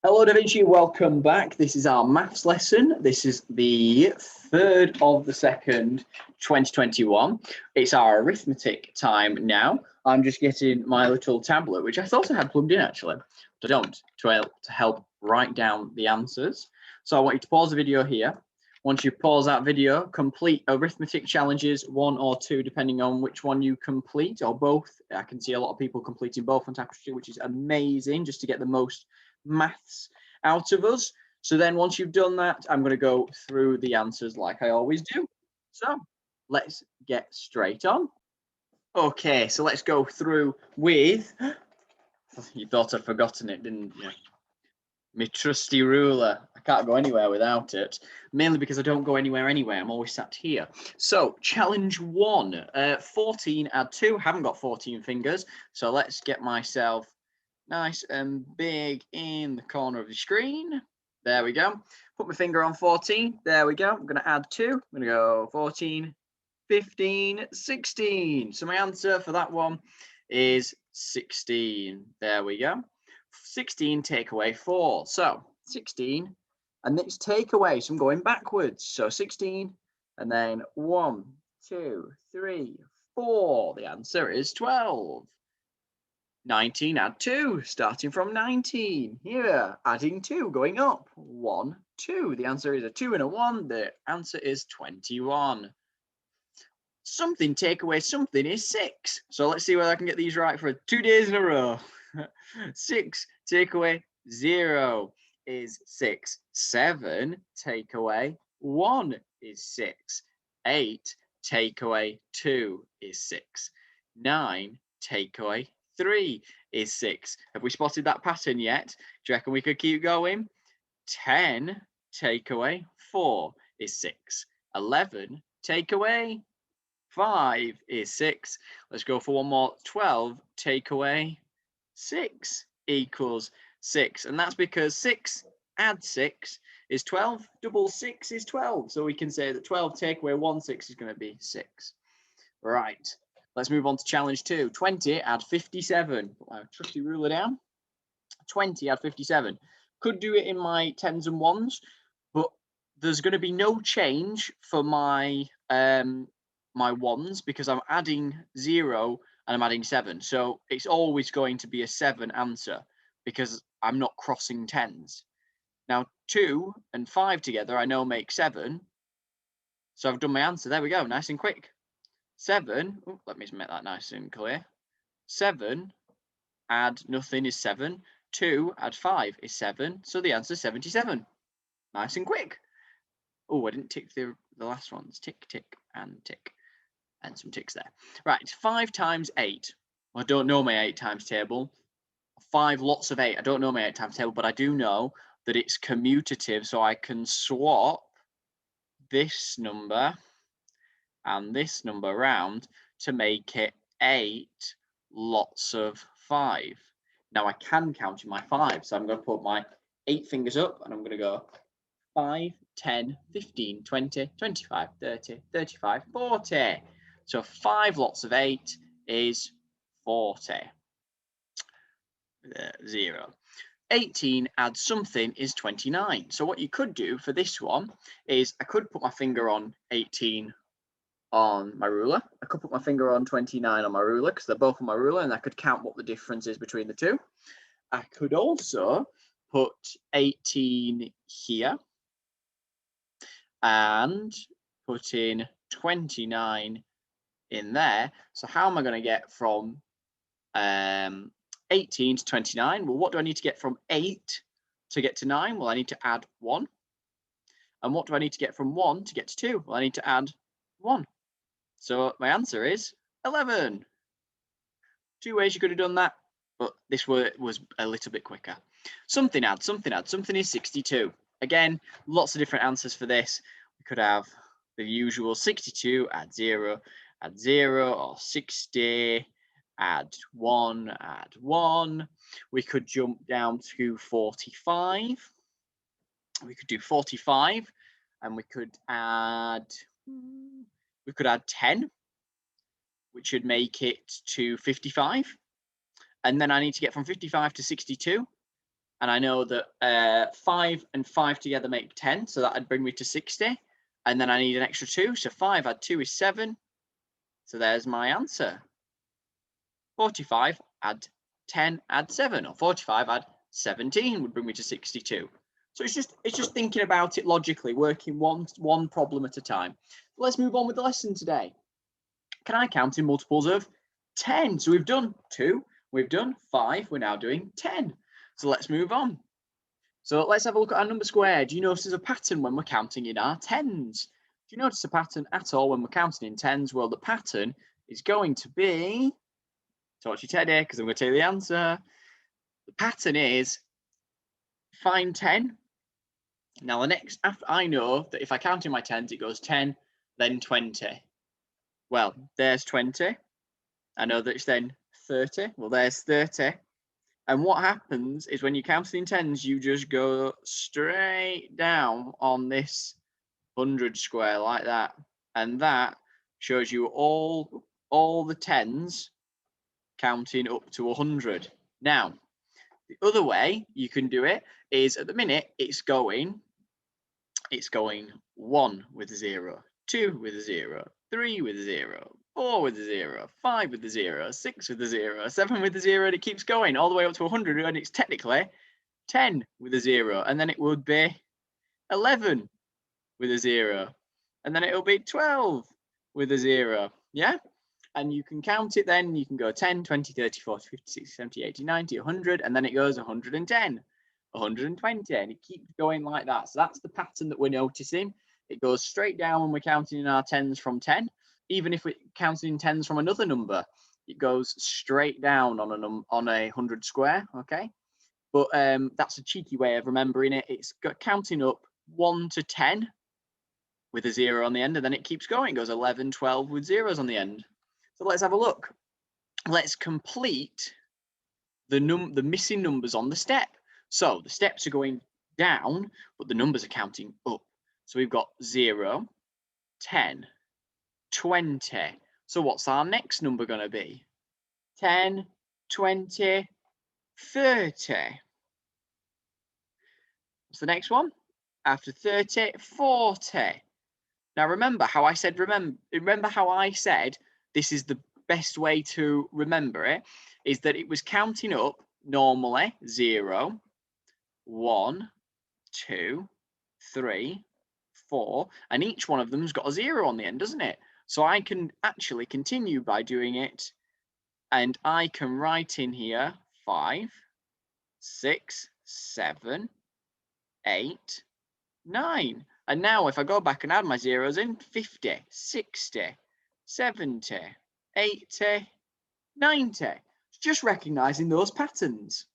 Hello, Da Vinci. Welcome back. This is our maths lesson. This is the 3rd of the 2nd, 2021. It's our arithmetic time now. I'm just getting my little tablet, which I thought I had plugged in actually, but I don't, to help write down the answers. So I want you to pause the video here. Once you pause that video, complete arithmetic challenges, 1 or 2, depending on which one you complete, or both. I can see a lot of people completing both on Tapestry, which is amazing, just to get the most maths out of us. So then once you've done that, I'm going to go through the answers like I always do. So let's get straight on. Okay, so let's go through with, you thought I'd forgotten it, didn't you? My trusty ruler. I can't go anywhere without it, mainly because I don't go anywhere anyway. I'm always sat here. So challenge 1, 14 add 2. Haven't got 14 fingers, so let's get myself nice and big in the corner of the screen. There we go. Put my finger on 14. There we go. I'm going to add 2. I'm going to go 14, 15, 16. So my answer for that one is 16. There we go. 16 take away 4. So 16, and it's take away. So I'm going backwards. So 16, and then 1, 2, 3, 4. The answer is 12. 19 add 2, starting from 19. Here, adding 2, going up. 1, 2. The answer is a 2 and a 1. The answer is 21. Something take away something is 6. So let's see whether I can get these right for 2 days in a row. 6 take away 0 is 6. 7 take away 1 is 6. 8 take away 2 is 6. 9 take away 3 is 6. Have we spotted that pattern yet? Do you reckon we could keep going? 10 take away 4 is 6. 11 take away 5 is 6. Let's go for one more. 12 take away 6 equals 6. And that's because 6 add 6 is 12. Double 6 is 12. So we can say that 12 take away 1 6 is going to be 6. Right. Let's move on to challenge 2. 20 add 57. Put my trusty ruler down. 20 add 57. Could do it in my tens and ones, but there's going to be no change for my my ones because I'm adding 0 and I'm adding 7. So it's always going to be a 7 answer because I'm not crossing tens. Now 2 and 5 together I know make 7. So I've done my answer. There we go. Nice and quick. 7, let me make that nice and clear. 7 add nothing is 7. 2 add 5 is 7. So the answer is 77. Nice and quick. Oh, I didn't tick the last ones. Tick, tick, and tick. And some ticks there. Right, 5 times 8. I don't know my 8 times table. 5 lots of 8. I don't know my 8 times table, but I do know that it's commutative. So I can swap this number and this number around to make it 8 lots of 5. Now I can count in my 5, so I'm going to put my 8 fingers up and I'm going to go 5, 10, 15, 20, 25, 30, 35, 40. So 5 lots of 8 is 40. 0. 18 add something is 29. So what you could do for this one is I could put my finger on 18 on my ruler. I could put my finger on 29 on my ruler because they're both on my ruler and I could count what the difference is between the two. I could also put 18 here and put in 29 in there. So how am I going to get from 18 to 29? Well, what do I need to get from 8 to get to 9? Well, I need to add 1. And what do I need to get from 1 to get to 2? Well, I need to add 1. So my answer is 11. 2 ways you could have done that, but this was a little bit quicker. Something add, something add, something is 62. Again, lots of different answers for this. We could have the usual 62, add 0, or 60, add 1, add 1. We could jump down to 45. We could do 45, and we could add 10, which would make it to 55. And then I need to get from 55 to 62. And I know that 5 and 5 together make 10, so that'd bring me to 60. And then I need an extra 2, so 5 add 2 is 7. So there's my answer. 45 add 10 add 7, or 45 add 17 would bring me to 62. So it's just thinking about it logically, working one problem at a time. Let's move on with the lesson today. Can I count in multiples of 10? So we've done 2, we've done 5, we're now doing 10. So let's move on. So let's have a look at our number squared. Do you notice there's a pattern when we're counting in our tens? Do you notice a pattern at all when we're counting in tens? Well, the pattern is going to be, talk to you, Teddy, because I'm going to tell you the answer. The pattern is find 10. Now, the next, after I know that if I count in my tens, it goes 10, then 20. Well, there's 20. I know that it's then 30. Well, there's 30. And what happens is when you count in tens, you just go straight down on this 100 square like that. And that shows you all the tens counting up to 100. Now, the other way you can do it is at the minute it's going 1 with a 0, 2 with a 0, 3 with a 0, 4 with a 0, 5 with a 0, 6 with a 0, 7 with a 0, and it keeps going all the way up to 100, and it's technically 10 with a 0, and then it would be 11 with a 0, and then it'll be 12 with a 0. Yeah, and you can count it then. You can go 10, 20, 30, 40, 50, 60, 70, 80, 90, 100, and then it goes 110, 120, and it keeps going like that. So that's the pattern that we're noticing. It goes straight down when we're counting in our tens from 10. Even if we're counting in tens from another number, it goes straight down on a 100 square, okay? But that's a cheeky way of remembering it. It's counting up 1 to 10 with a 0 on the end, and then it keeps going. It goes 11, 12 with zeros on the end. So let's have a look. Let's complete the missing numbers on the step. So the steps are going down, but the numbers are counting up. So we've got 0, 10, 20. So what's our next number going to be? 10, 20, 30. What's the next one? After 30, 40. Now remember how I said, remember how I said this is the best way to remember it, is that it was counting up normally 0, 1, 2, 3, 4, and each one of them's got a 0 on the end, doesn't it? So I can actually continue by doing it, and I can write in here 5, 6, 7, 8, 9. And now if I go back and add my zeros in, 50, 60, 70, 80, 90. It's just recognizing those patterns.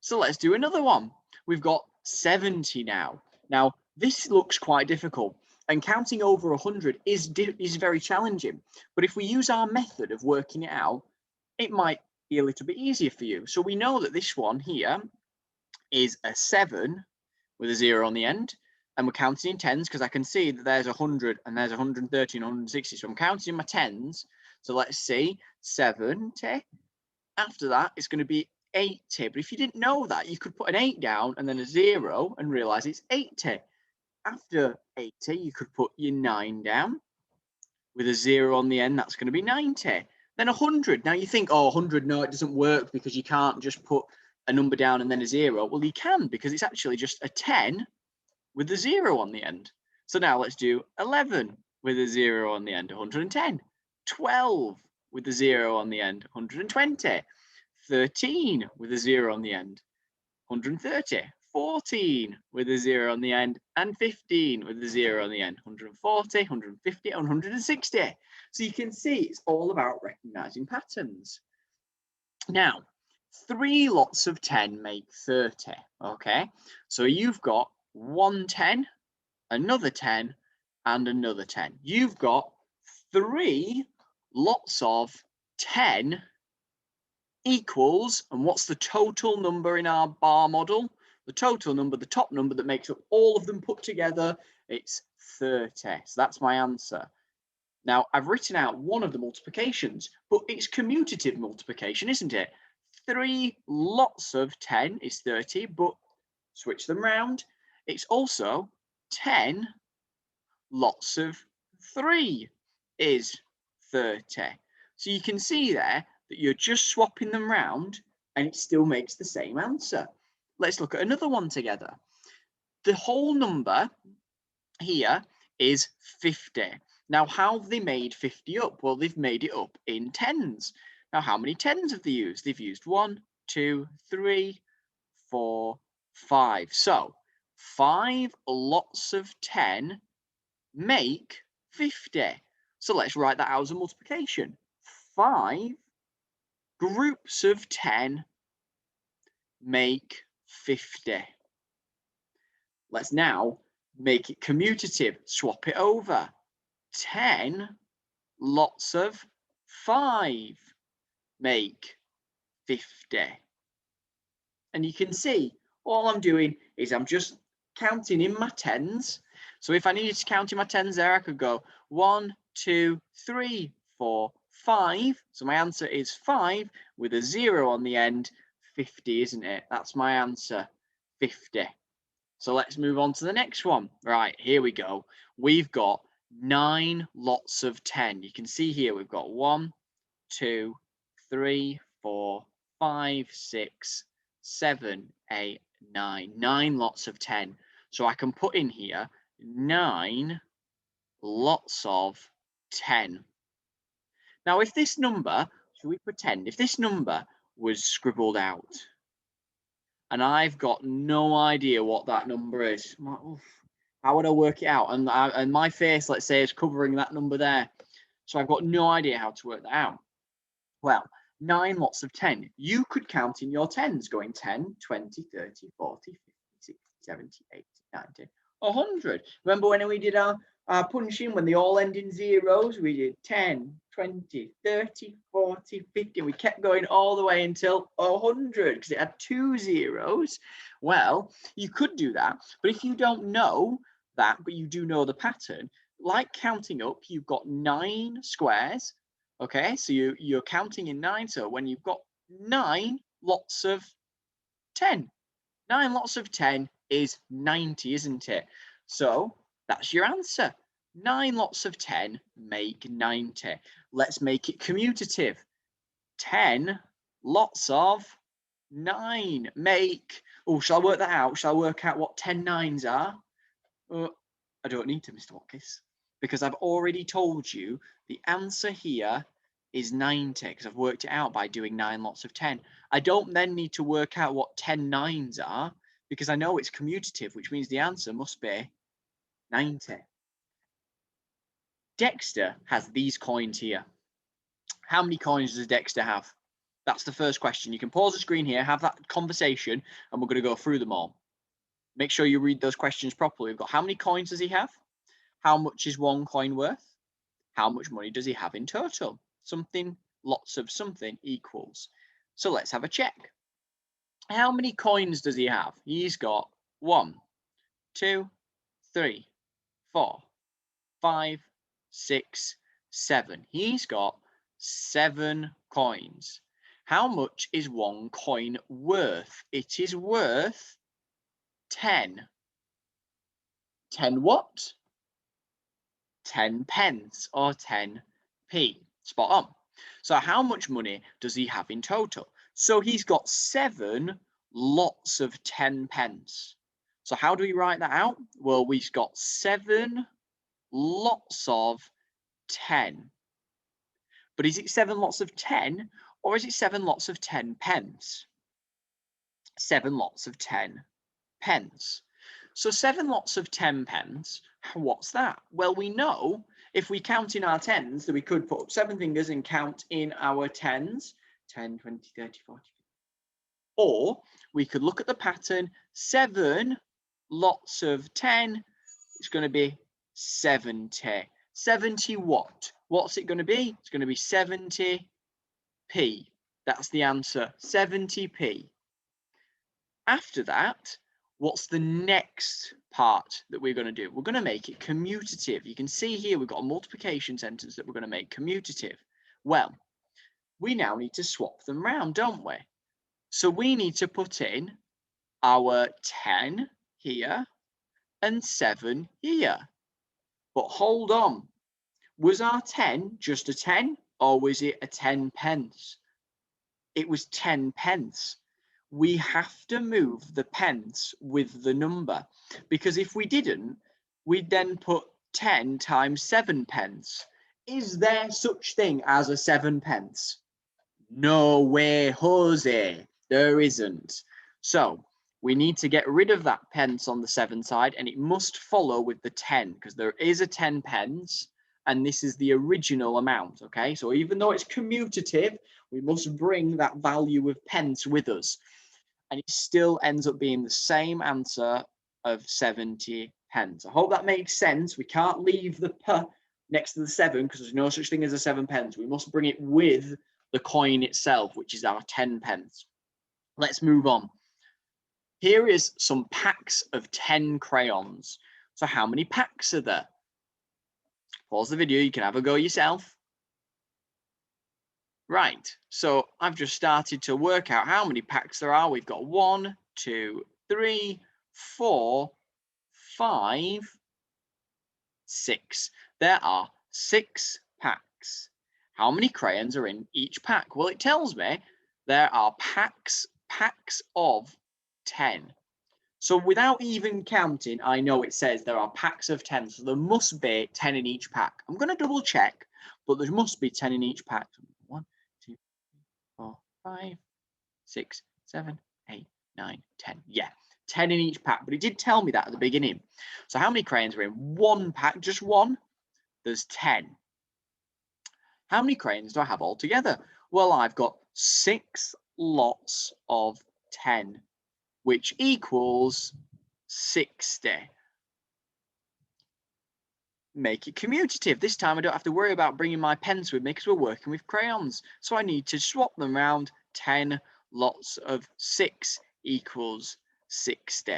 So let's do another one. We've got 70 now. Now, this looks quite difficult, and counting over 100 is very challenging. But if we use our method of working it out, it might be a little bit easier for you. So we know that this one here is a 7 with a 0 on the end. And we're counting in tens because I can see that there's 100 and there's 130 and 160. So I'm counting in my tens. So let's see, 70. After that, it's going to be 80. But if you didn't know that, you could put an 8 down and then a 0 and realize it's 80. After 80, you could put your 9 down with a 0 on the end. That's going to be 90. Then 100. Now you think, oh, 100, no, it doesn't work because you can't just put a number down and then a 0. Well, you can, because it's actually just a 10 with a 0 on the end. So now let's do 11 with a 0 on the end, 110. 12 with a 0 on the end, 120. 13 with a 0 on the end, 130. 14 with a 0 on the end, and 15 with a 0 on the end, 140, 150, and 160. So you can see it's all about recognizing patterns. Now, 3 lots of 10 make 30, okay? So you've got 1 10, another 10, and another 10. You've got 3 lots of 10 equals, and what's the total number in our bar model? The total number, the top number that makes up all of them put together, it's 30. So that's my answer. Now, I've written out one of the multiplications, but it's commutative multiplication, isn't it? 3 lots of 10 is 30, but switch them round. It's also 10 lots of 3 is 30. So you can see there that you're just swapping them round and it still makes the same answer. Let's look at another one together. The whole number here is 50. Now, how have they made 50 up? Well, they've made it up in tens. Now, how many tens have they used? They've used 1, 2, 3, 4, 5. So 5 lots of 10 make 50. So let's write that out as a multiplication. 5 groups of 10 make 50. Let's now make it commutative. Swap it over. 10 lots of 5 make 50. And you can see all I'm doing is I'm just counting in my tens. So if I needed to count in my tens there, I could go 1, 2, 3, 4, 5. So my answer is 5 with a 0 on the end. 50, isn't it? That's my answer, 50. So let's move on to the next one. Right, here we go. We've got 9 lots of 10. You can see here we've got 1, 2, 3, 4, 5, 6, 7, 8, 9. 9 lots of 10. So I can put in here 9 lots of 10. Now, if this number, should we pretend, if this number was scribbled out and I've got no idea what that number is, how would I work it out? And my face, let's say, is covering that number there. So I've got no idea how to work that out. Well, 9 lots of 10. You could count in your tens, going 10, 20, 30, 40, 50, 60, 70, 80, 90, 100. Remember when we did our punching, when they all end in zeros, we did 10, 20, 30, 40, 50. We kept going all the way until 100 because it had 2 zeros. Well, you could do that, but if you don't know that, but you do know the pattern, like counting up, you've got 9 squares. Okay, so you're counting in 9. So when you've got 9 lots of 10, 9 lots of 10 is 90, isn't it? So that's your answer. 9 lots of 10 make 90. Let's make it commutative. 10 lots of 9 make, oh, shall I work that out? Shall I work out what 10 nines are? I don't need to, Mr. Watkiss, because I've already told you the answer here is 90 because I've worked it out by doing 9 lots of 10. I don't then need to work out what 10 nines are because I know it's commutative, which means the answer must be 90. Dexter has these coins here. How many coins does Dexter have? That's the first question. You can pause the screen here, have that conversation, and we're going to go through them all. Make sure you read those questions properly. We've got how many coins does he have? How much is one coin worth? How much money does he have in total? Something, lots of something equals. So let's have a check. How many coins does he have? He's got 1, 2, 3, 4, 5, 6, 7. He's got 7 coins. How much is one coin worth? It is worth 10. 10 what? 10 pence or 10p. Spot on. So how much money does he have in total? So he's got 7 lots of 10 pence. So how do we write that out? Well, we've got 7 lots of 10. But is it 7 lots of 10 or is it 7 lots of 10 pence? 7 lots of 10 pence. So 7 lots of 10 pence, what's that? Well, we know if we count in our tens that we could put up 7 fingers and count in our tens, 10, 20, 30, 40. Or we could look at the pattern, 7 lots of 10, it's going to be 70. 70 what? What's it going to be? It's going to be 70p. That's the answer, 70p. After that, what's the next part that we're going to do? We're going to make it commutative. You can see here we've got a multiplication sentence that we're going to make commutative. Well, we now need to swap them round, don't we? So we need to put in our 10 here and 7 here. But hold on, was our 10 just a 10 or was it a 10 pence? It was 10 pence. We have to move the pence with the number, because if we didn't, we'd then put 10 times 7 pence. Is there such thing as a 7 pence? No way, Jose. There isn't. So we need to get rid of that pence on the 7 side, and it must follow with the 10, because there is a 10 pence, and this is the original amount, okay? So even though it's commutative, we must bring that value of pence with us, and it still ends up being the same answer of 70 pence. I hope that makes sense. We can't leave the p next to the 7 because there's no such thing as a 7 pence. We must bring it with the coin itself, which is our 10 pence. Let's move on. Here is some packs of 10 crayons. So how many packs are there? Pause the video, you can have a go yourself. Right, so I've just started to work out how many packs there are. We've got 1, 2, 3, 4, 5, 6. There are 6 packs. How many crayons are in each pack? Well, it tells me there are packs of 10. So without even counting, I know it says there are packs of 10. So there must be 10 in each pack. I'm going to double check, but there must be 10 in each pack. 1, 2, 3, 4, 5, 6, 7, 8, 9, 10. Yeah, 10 in each pack. But it did tell me that at the beginning. So how many crayons are in one pack? Just one? There's 10. How many crayons do I have altogether? Well, I've got 6 lots of 10, which equals 60. Make it commutative. This time I don't have to worry about bringing my pens with me because we're working with crayons. So I need to swap them around. 10 lots of 6 equals 60.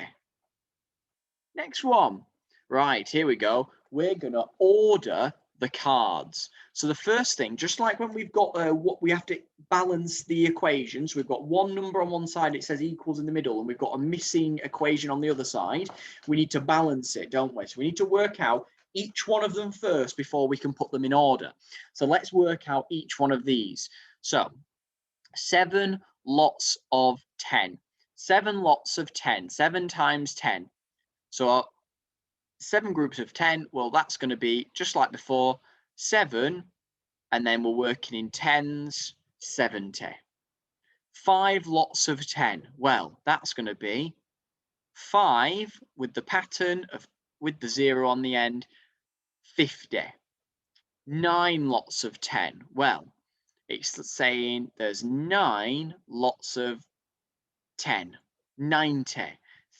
Next one. Right, here we go. We're going to order the cards. So the first thing, just like when we've got what we have to balance the equations, we've got one number on one side, it says equals in the middle, and we've got a missing equation on the other side. We need to balance it, don't we? So we need to work out each one of them first before we can put them in order. So let's work out each one of these. So 7 lots of 10. 7 lots of 10. 7 times 10. So 7 groups of 10, well, that's going to be just like before, 7, and then we're working in tens, 70. 5 lots of 10, well, that's going to be 5 with the pattern of with the 0 on the end, 50. 9 lots of 10, well, it's saying there's 9 lots of 10, 90.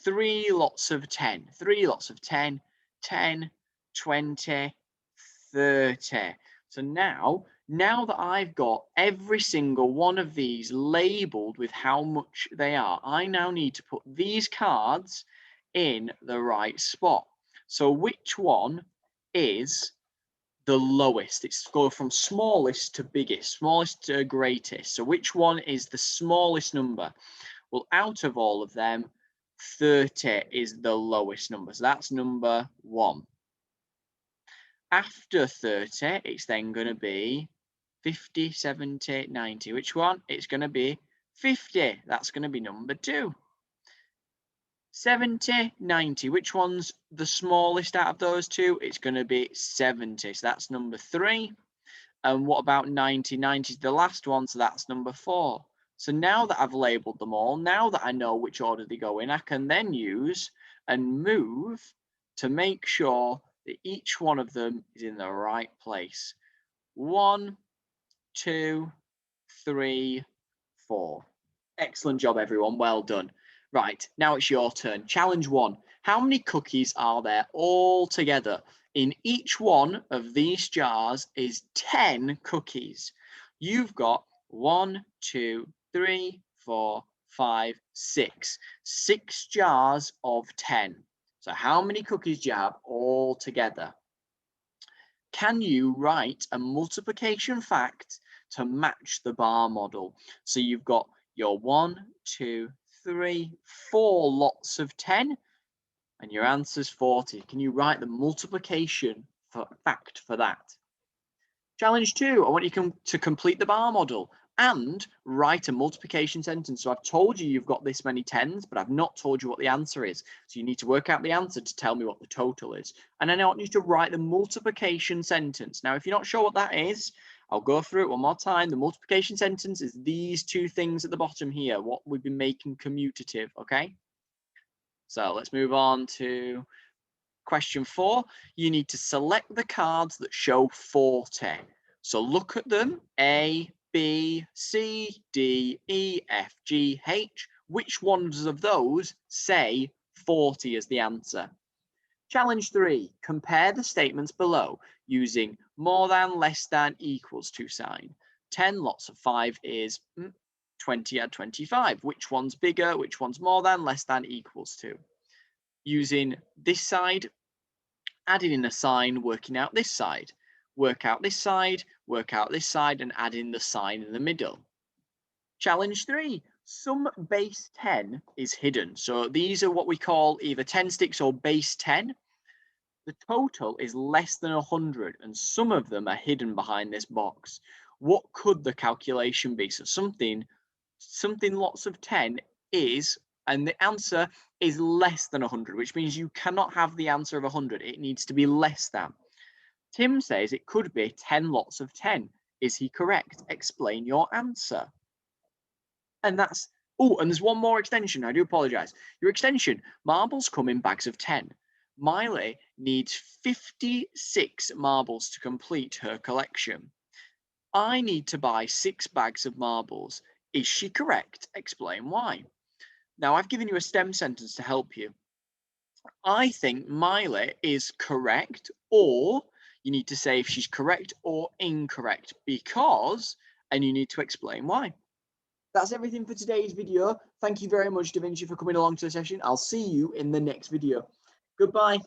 3 lots of 10, 3 lots of 10, 10, 20, 30. So now that I've got every single one of these labeled with how much they are, I now need to put these cards in the right spot. So which one is the lowest? It's go from smallest to biggest, smallest to greatest. So which one is the smallest number? Well, out of all of them, 30 is the lowest number. So that's number 1. After 30, it's then going to be 50, 70, 90. Which one? It's going to be 50. That's going to be number 2. 70, 90. Which one's the smallest out of those two? It's going to be 70. So that's number 3. And what about 90? 90 is the last one. So that's number 4. So now that I've labeled them all, now that I know which order they go in, I can then use and move to make sure that each one of them is in the right place. 1, 2, 3, 4. Excellent job, everyone. Well done. Right, now it's your turn. Challenge 1. How many cookies are there all together? In each one of these jars is 10 cookies. You've got 1, 2, 3, 4, 5, 6. 6 jars of 10. So how many cookies do you have all together? Can you write a multiplication fact to match the bar model? So you've got your 1, 2, 3, 4 lots of 10, and your answer's 40. Can you write the multiplication fact for that? Challenge 2, I want you to complete the bar model and write a multiplication sentence. So I've told you you've got this many 10s, but I've not told you what the answer is. So you need to work out the answer to tell me what the total is. And then I want you to write the multiplication sentence. Now, if you're not sure what that is, I'll go through it one more time. The multiplication sentence is these two things at the bottom here, what we've been making commutative, okay? So let's move on to question 4. You need to select the cards that show 40. So look at them, A, B, C, D, E, F, G, H. Which ones of those say 40 as the answer? Challenge 3, compare the statements below using more than, less than, equals to sign. 10 lots of 5 is 20 add 25. Which one's bigger? Which one's more than, less than, equals to? Using this side, adding in a sign, working out this side. Work out this side, work out this side, and add in the sign in the middle. Challenge 3, some base 10 is hidden. So these are what we call either 10 sticks or base 10. The total is less than 100, and some of them are hidden behind this box. What could the calculation be? So something lots of 10 is, and the answer is less than 100, which means you cannot have the answer of 100. It needs to be less than. Tim says it could be 10 lots of 10. Is he correct? Explain your answer. And that's, oh, and there's one more extension. I do apologize. Your extension, marbles come in bags of 10. Miley needs 56 marbles to complete her collection. I need to buy 6 bags of marbles. Is she correct? Explain why. Now, I've given you a STEM sentence to help you. I think Miley is correct, or you need to say if she's correct or incorrect, because, and you need to explain why. That's everything for today's video. Thank you very much, Da Vinci, for coming along to the session. I'll see you in the next video. Goodbye.